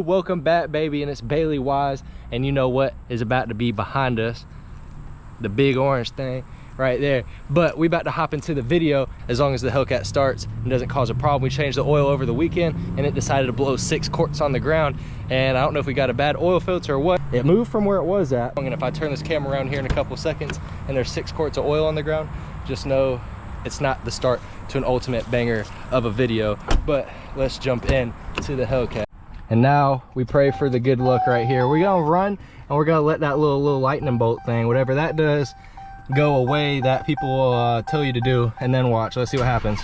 welcome back, baby, and it's BaileyWise, and you know what is about to be behind us? The big orange thing right there. But we about to hop into the video as long as the Hellcat starts and doesn't cause a problem. We changed the oil over the weekend and it decided to blow 6 quarts on the ground, and I don't know if we got a bad oil filter or what. It moved from where it was at, and if I turn this camera around here in a couple seconds and there's 6 quarts of oil on the ground, just know it's not the start to an ultimate banger of a video. But let's jump in to the Hellcat. And now we pray for the good luck right here. We're gonna run and we're gonna let that little lightning bolt thing, whatever that does, go away that people will tell you to do, and then watch. Let's see what happens.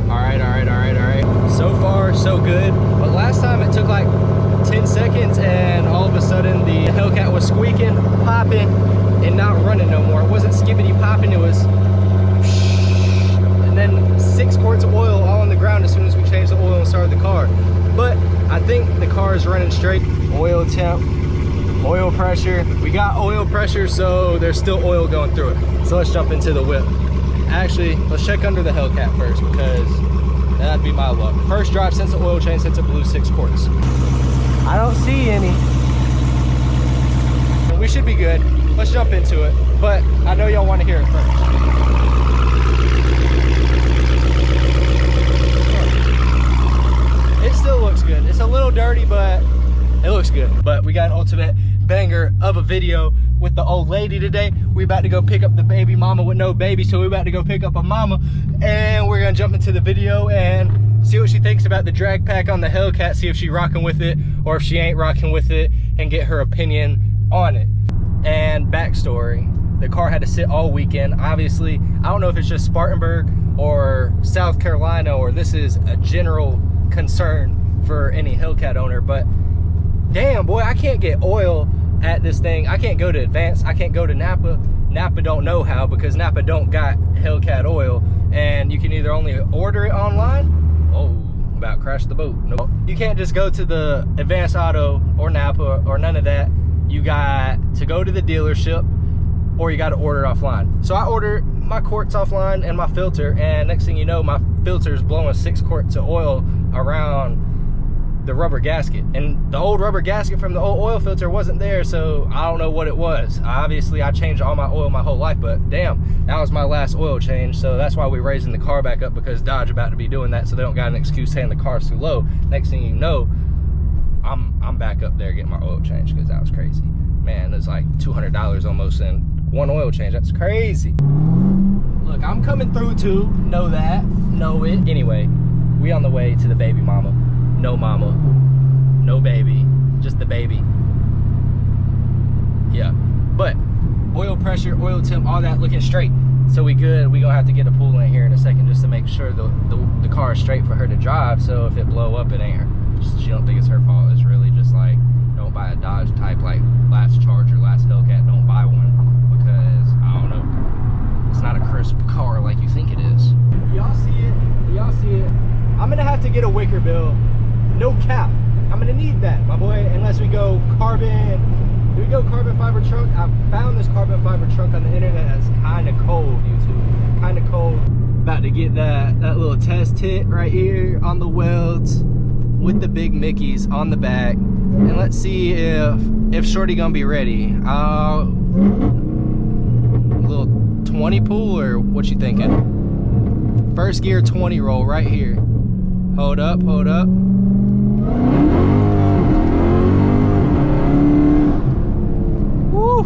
All right. So far, so good. But last time it took like 10 seconds and all of a sudden the Hellcat was squeaking, popping, and not running no more. It wasn't skippity popping, it was and then 6 quarts of oil all on the ground as soon as we changed the oil and started the car. But I think the car is running straight. Oil temp, oil pressure. We got oil pressure, so there's still oil going through it. So let's jump into the whip. Actually, let's check under the Hellcat first, because that'd be my luck. First drive since the oil change, since it blew 6 quarts. I don't see any. We should be good. Let's jump into it, but I know y'all want to hear it first. It still looks good. It's a little dirty, but it looks good. But we got an ultimate banger of a video with the old lady today. We about to go pick up the baby mama with no baby, so we about to go pick up a mama, and we're gonna jump into the video and see what she thinks about the drag pack on the Hellcat, see if she rocking with it or if she ain't rocking with it, and get her opinion on it. And backstory, the car had to sit all weekend. Obviously, I don't know if it's just Spartanburg or South Carolina, or this is a general concern for any Hellcat owner, but damn boy, I can't get oil at this thing. I can't go to Advance, I can't go to Napa. Napa don't know how, because Napa don't got Hellcat oil, and you can either only order it online. Oh, about crashed the boat. No, you can't just go to the Advance Auto or Napa or none of that. You got to go to the dealership, or you got to order it offline. So I ordered my quarts offline and my filter, and next thing you know, my filter is blowing 6 quarts of oil around the rubber gasket, and the old rubber gasket from the old oil filter wasn't there, so I don't know what it was. Obviously I changed all my oil my whole life, but damn, that was my last oil change. So that's why we're raising the car back up, because Dodge about to be doing that, so they don't got an excuse saying the car's too low. Next thing you know, I'm back up there getting my oil change, because that was crazy, man. It's like $200 almost in one oil change. That's crazy. Look, I'm coming through too, know that, know it. Anyway, we on the way to the baby mama. No mama, no baby, just the baby. Yeah, but oil pressure, oil temp, all that looking straight, so we good. We gonna have to get a pull in here in a second just to make sure the car is straight for her to drive, so if it blow up, it ain't her. She don't think it's her fault. It's really just like, don't buy a Dodge type like last Charger, last Hellcat. Don't buy one, because I don't know, it's not a crisp car like you think it is. Y'all see it, y'all see it. I'm gonna have to get a wicker bill. No cap, I'm gonna need that, my boy, unless we go carbon. Do we go carbon fiber truck? I found this carbon fiber truck on the internet that's kind of cold, YouTube, kind of cold. About to get that little test hit right here on the welds with the big Mickeys on the back, and let's see if Shorty gonna be ready. Little 20 pull, or what you thinking? First gear 20 roll right here. Hold up, hold up. Woo!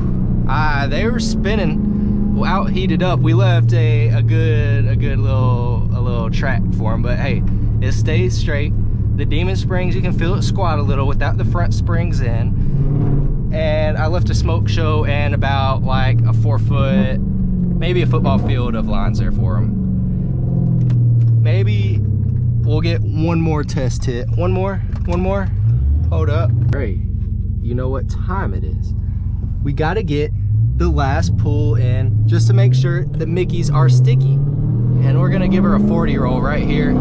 They were spinning, out heated up. We left a good little track for them, but hey, it stays straight. The Demon Springs, you can feel it squat a little without the front springs in. And I left a smoke show and about like a 4 foot, maybe a football field of lines there for them. Maybe we'll get one more test hit. One more. Hold up. Great. You know what time it is. We gotta get the last pull in just to make sure the Mickeys are sticky. And we're gonna give her a 40 roll right here.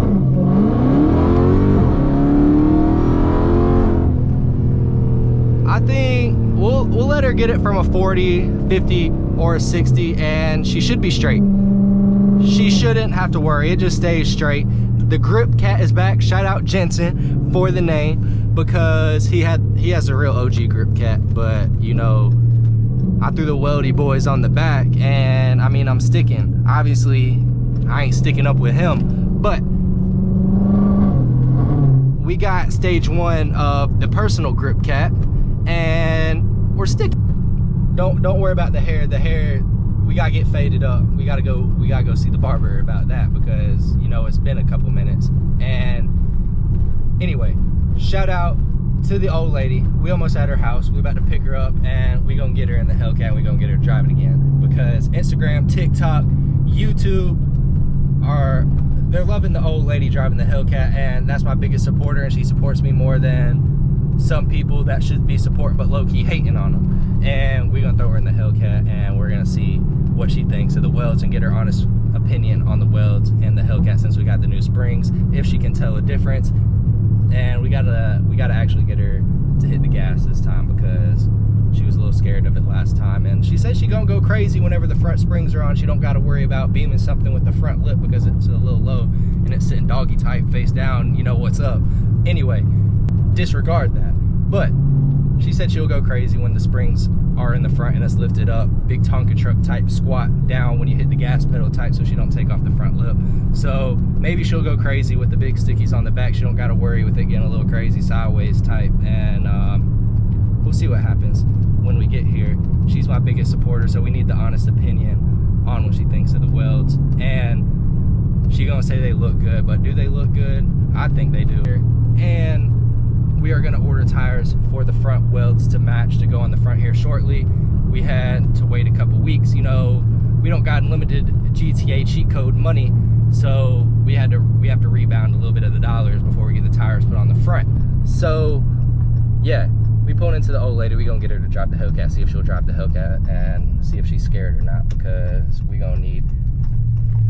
I think we'll let her get it from a 40, 50, or a 60, and she should be straight. She shouldn't have to worry. It just stays straight. The Grip Cat is back. Shout out Jensen for the name, because he has a real OG Grip Cat, but you know, I threw the Weldy boys on the back, and I mean, I'm sticking. Obviously, I ain't sticking up with him, but we got stage 1 of the personal Grip Cat, and we're sticking. Don't worry about the hair. The hair, we gotta get faded up. We gotta go see the barber about that, because you know, it's been a couple minutes. And anyway, shout out to the old lady. We almost at her house. We about to pick her up, and we gonna get her in the Hellcat, and we gonna get her driving again, because Instagram, TikTok, YouTube they're loving the old lady driving the Hellcat, and that's my biggest supporter, and she supports me more than some people that should be supporting but low-key hating on them. And we're gonna throw her in the Hellcat, and we're gonna see what she thinks of the welds and get her honest opinion on the welds and the Hellcat, since we got the new springs, if she can tell a difference. And we gotta actually get her to hit the gas this time, because she was a little scared of it last time, and she says she gonna go crazy whenever the front springs are on. She don't gotta worry about beaming something with the front lip, because it's a little low and it's sitting doggy type face down. You know what's up. Anyway, disregard that. But she said she'll go crazy when the springs are in the front and it's lifted up, big Tonka truck type squat down when you hit the gas pedal type, so she don't take off the front lip. So maybe she'll go crazy with the big stickies on the back. She don't gotta worry with it getting a little crazy sideways type. And we'll see what happens when we get here. She's my biggest supporter, so we need the honest opinion on what she thinks of the welds. And she gonna say they look good, but do they look good? I think they do. And we are gonna order tires for the front welds to match to go on the front here shortly. We had to wait a couple weeks. You know, we don't got unlimited GTA cheat code money, so we have to rebound a little bit of the dollars before we get the tires put on the front. So yeah, we pulled into the old lady. We gonna get her to drive the Hellcat, see if she'll drive the Hellcat, and see if she's scared or not, because we gonna need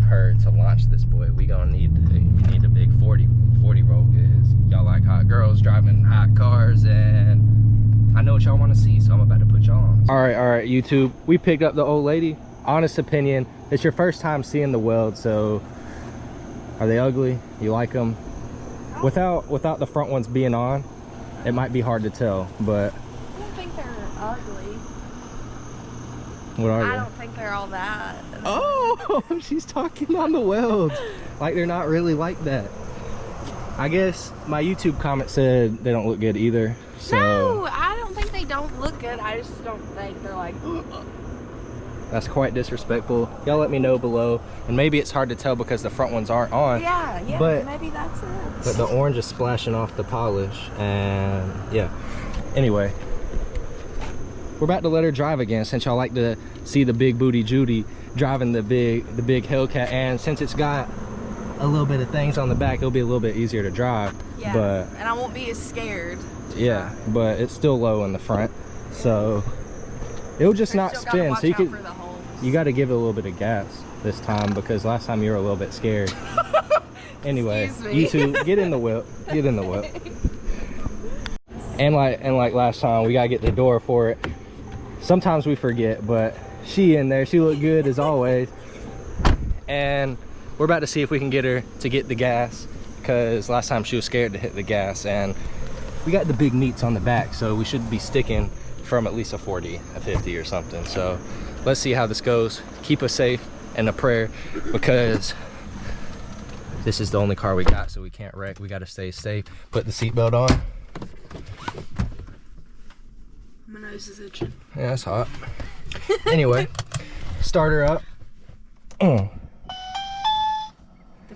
her to launch this boy. We gonna need a big 40 roll, because y'all like hot girls driving hot cars, and I know what y'all want to see, so I'm about to put y'all on. All right, YouTube, we picked up the old lady. Honest opinion, it's your first time seeing the welds, so are they ugly? You like them? Without the front ones being on, it might be hard to tell, but I don't think they're ugly. What are they? I don't think they're all that. Oh, she's talking on the welds like they're not really like that. I guess my YouTube comment said they don't look good either. So no, I don't think they don't look good. I just don't think they're like. That's quite disrespectful. Y'all let me know below. And maybe it's hard to tell because the front ones aren't on. Yeah, but maybe that's it. But the orange is splashing off the polish, and yeah. Anyway, we're about to let her drive again, since y'all like to see the big booty Judy driving the big Hellcat, and since it's got a little bit of things on the back, it'll be a little bit easier to drive. Yeah, but and I won't be as scared. Yeah, but it's still low in the front, so it'll just not spin. So you got to give it a little bit of gas this time, because last time you were a little bit scared. Anyway, you two, get in the whip. Get in the whip. And like last time, we gotta get the door for it. Sometimes we forget, but she in there. She looked good as always. And we're about to see if we can get her to get the gas, because last time she was scared to hit the gas. And we got the big meats on the back, so we should be sticking from at least a 40, a 50 or something. So let's see how this goes. Keep us safe and a prayer, because this is the only car we got, so we can't wreck. We got to stay safe. Put the seatbelt on. My nose is itching. Yeah, it's hot. Anyway, start her up. Did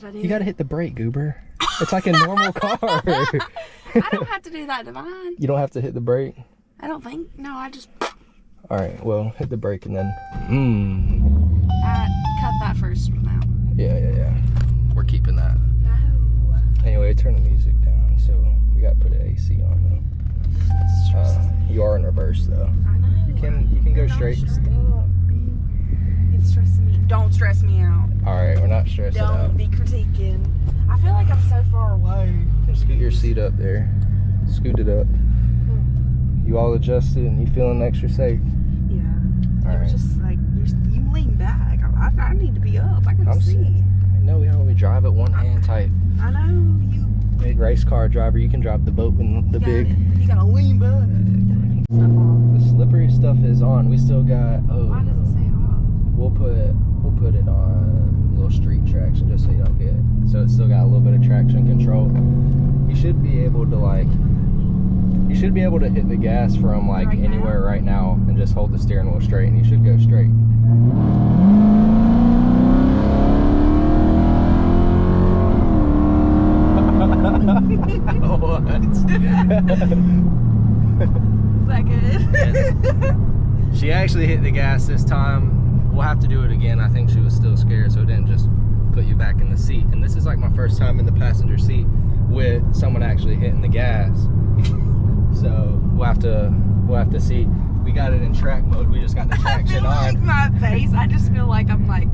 I do You got to hit the brake, goober. It's like a normal car. I don't have to do that to mine. You don't have to hit the brake? I don't think. No, I just. All right, well, hit the brake and then. Cut that first one out. Yeah. We're keeping that. No. Anyway, turn the music down, so we got to put an AC on though. You are in reverse though. I know. You can go straight. It's stressing me. Don't stress me out. All right, we're not stressing out. Don't be critiquing. I feel like I'm so far away. Scoot your seat up there. Scoot it up. You all adjusted and you feeling extra safe? Yeah. All right. Just like you lean back. I need to be up. I can see. I know we only drive it one hand type. I know you. Big race car driver, you can drive the boat in the big. You got a lean back. The slippery stuff is on. We still got. Oh, Why does it say off? we'll put it on little street traction just so you don't get. So it's still got a little bit of traction control. You should be able to like. You should be able to hit the gas from like Right anywhere now? right now and just hold the steering wheel straight, and you should go straight. What? Is that good? She actually hit the gas this time. We'll have to do it again. I think she was still scared, so it didn't just put you back in the seat. And this is like my first time in the passenger seat with someone actually hitting the gas. So we'll have to see. We got it in track mode. We just got the traction I feel on. like my face. I just feel like I'm like,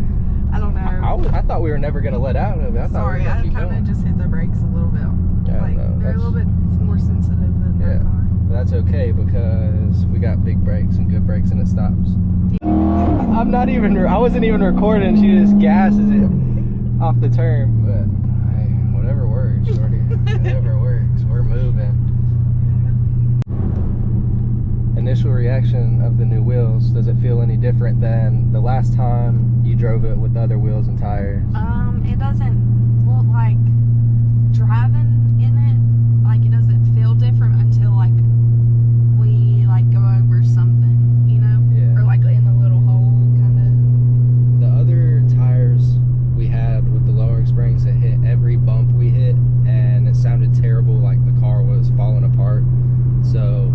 I don't know. I thought we were never gonna let out of it. I thought Sorry, we were I gonna keep kind of going. just hit the brakes a little bit. Yeah, Like no, they're a little bit more sensitive than my car. But that's okay because we got big brakes and good brakes, and it stops. I wasn't even recording. She just gasses it off the turn. But hey, whatever works, shorty. Whatever works. We're moving. Initial reaction of the new wheels. Does it feel any different than the last time you drove it with the other wheels and tires? It doesn't. Well, like driving in it, like it doesn't feel different until like we like go over something, you know? Yeah. Or like in a little hole, kind The other tires we had with the lowering springs, it hit every bump we hit, and it sounded terrible, like the car was falling apart. So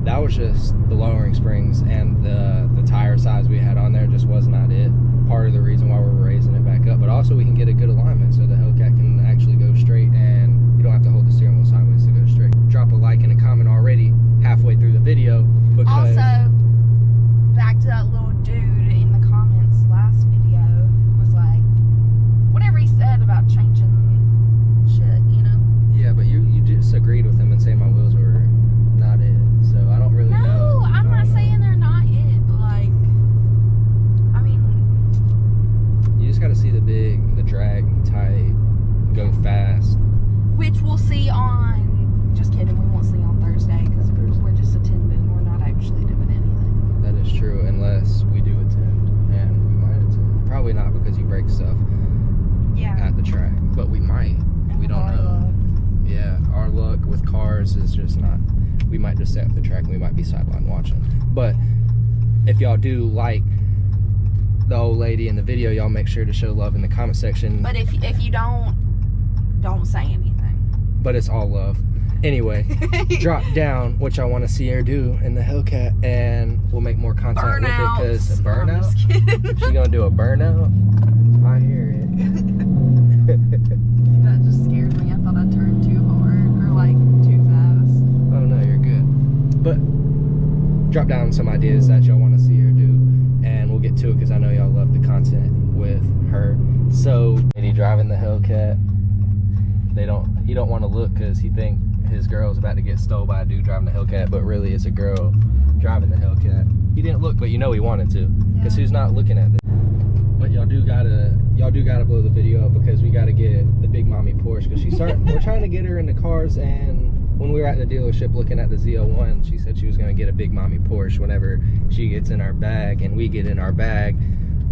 that was just the lowering springs, and the tire size we had on there just was not it. Part of the reason why we're raising it back up, but also we can get a good alignment so the Hellcat can actually go straight, and you don't have to hold the steering wheel sideways to go straight. Drop a like and a comment already halfway through the video of. because Also, back to that little dude in the comments last video was like, whatever he said about changing shit, you know? yeah, but you just agreed with him and saying my wheels were not it, so I don't really know. No, I'm not saying they're not it, but like, I mean, You just got to see the drag tight, go fast. which we'll see on, just kidding, we won't see on Thursday because we're just attending, we're not actually doing anything. That is true, unless we do attend, and we might attend. Probably not because you break stuff Yeah. at the track, but we might. We don't know. Yeah, our luck with cars is just not. We might just stay at the track and we might be sideline watching. But if y'all do like the old lady in the video, y'all make sure to show love in the comment section. But if you don't say anything. But it's all love. Anyway, drop down what y'all want to see her do in the Hellcat, and we'll make more content with it. Because No, I'm burnout. just kidding. She gonna do a burnout. I hear it. That just scared me. I thought I turned too hard or like too fast. Oh no, you're good. But drop down some ideas that y'all want to see her do, and we'll get to it because I know y'all love the content with her. So, lady driving the Hellcat. He don't want to look because he think his girl's about to get stole by a dude driving the Hellcat, but really it's a girl driving the Hellcat. He didn't look, but you know he wanted to, because who's not looking at this? But y'all do gotta blow the video up because we gotta get the big mommy Porsche, because we're trying to get her into cars, and when we were at the dealership looking at the Z01, she said she was gonna get a big mommy Porsche whenever she gets in our bag and we get in our bag.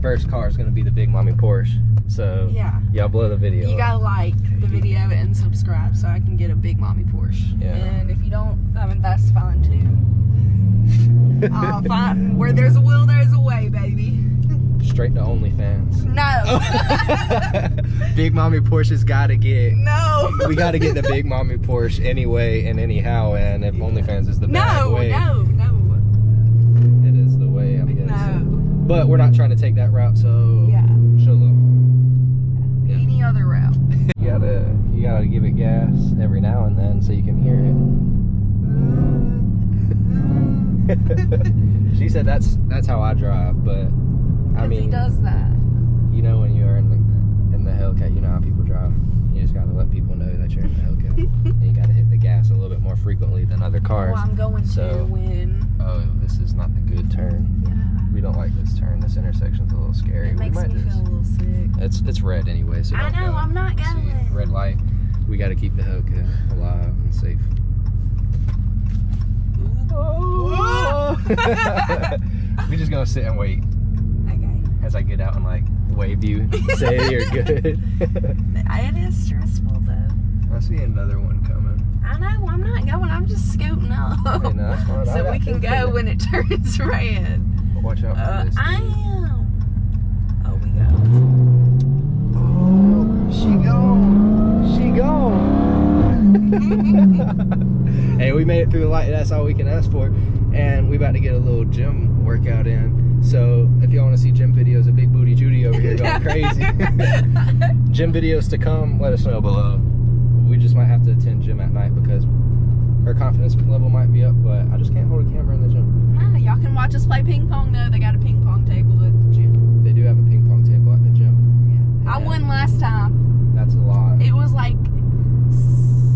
First car is gonna be the big mommy Porsche. So Yeah. y'all blow the video You up. gotta like the video and subscribe so I can get a big mommy Porsche. Yeah. And if you don't, I mean that's fine too. Fine. Where there's a will, there's a way, baby. Straight to OnlyFans. No. Big mommy Porsche's gotta get. No. We gotta get the big mommy Porsche anyway and anyhow, and if OnlyFans is the bad way. No. It is the way, I'm guessing. No. But we're not trying to take that route, so Yeah. show love. Yeah. Any other route. You gotta give it gas every now and then so you can hear it. She said that's how I drive, but I mean, he does that. you know, when you're in the Hellcat, you know how people drive. You just gotta let people know that you're in the Hellcat. And you gotta hit the gas a little bit more frequently differently than other cars. Well, I'm going to win. Oh, this is not the good turn. Yeah. We don't like this turn. This intersection's a little scary. It makes me feel a little sick. It's red anyway, so I don't know, go. I'm not See, going. red light. We got to keep the Hellcat alive and safe. Oh. We just gonna sit and wait Okay. as I get out and like wave you, say you're good. It is stressful though. I see another one coming. I know, I'm not going, I'm just scooting up. Hey, no, that's fine. So we can go when it turns red. Watch out for this. I am. Oh, we go. Oh, she gone. She gone. Hey, we made it through the light. That's all we can ask for. And we about to get a little gym workout in. So if y'all want to see gym videos of Big Booty Judy over here going crazy, gym videos to come, let us know below. We just might have to attend gym at night because her confidence level might be up, but I just can't hold a camera in the gym. No, y'all can watch us play ping pong though. They got a ping pong table at the gym. They do have a ping pong table at the gym. Yeah. I won last time. That's a lot. It was like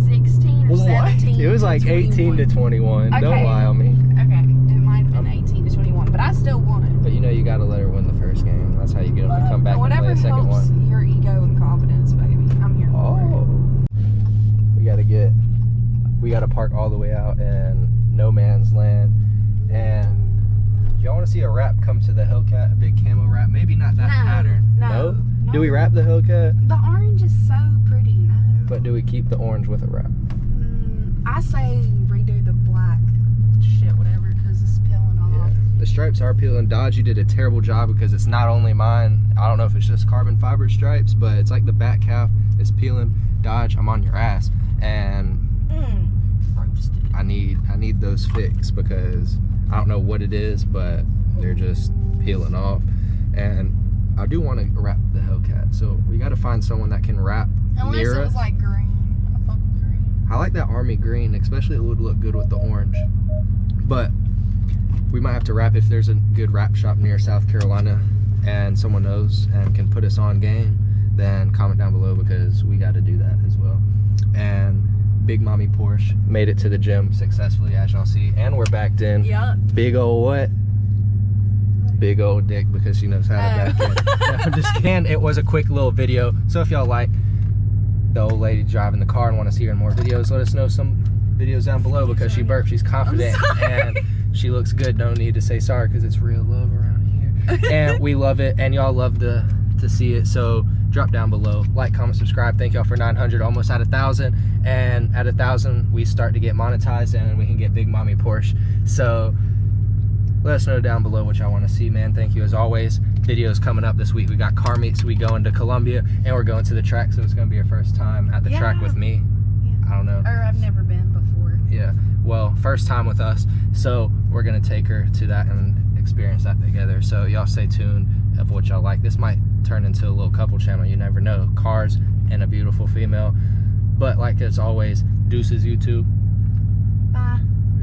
16 or 17. It was like 18 to 21. Okay. Don't lie on me. Okay, it might have been 18 to 21, but I still won. But you know you gotta let her win the first game. That's how you get them to come back and play Whatever a second helps one. your ego and confidence, baby. I'm here for it. We gotta park all the way out in no man's land. And if y'all wanna see a wrap come to the Hellcat, a big camo wrap, maybe not that pattern. No. Do we wrap the Hellcat? The orange is so pretty, no. But do we keep the orange with a wrap? I say redo the black shit, whatever, because it's peeling off. Yeah. The stripes are peeling. Dodge, you did a terrible job because it's not only mine. I don't know if it's just carbon fiber stripes, but it's like the back half is peeling. Dodge, I'm on your ass. And Roasted. I need those fixed because I don't know what it is, but they're just peeling off. And I do want to wrap the Hellcat, so we got to find someone that can wrap Unless near it was us. like green. I fuck with green. I like that army green, especially it would look good with the orange. But we might have to wrap if there's a good wrap shop near South Carolina and someone knows and can put us on game, then comment down below because we got to do that as well. And Big Mommy Porsche made it to the gym successfully, as y'all see, and we're backed in. Yup. Big old what? Big old dick because she knows how to back in. No, I'm just kidding. It was a quick little video, so if y'all like the old lady driving the car and want to see her in more videos, let us know some videos down below because she burped. She's confident and she looks good. No need to say sorry because it's real love around here. And we love it, and y'all love to see it, so drop down below, like, comment, subscribe. Thank y'all for 900, almost at 1,000, and at 1,000 we start to get monetized and we can get Big Mommy Porsche. So let us know down below what y'all want to see, man. Thank you as always. Videos coming up this week. We got car meets. We going to Columbia and we're going to the track, so it's gonna be our first time at the track with me. I don't know. Or I've never been before. Yeah, well, first time with us, so we're gonna take her to that and experience that together. So y'all stay tuned of what y'all like. This might turn into a little couple channel, you never know. Cars and a beautiful female. But like as always, deuces YouTube. Bye.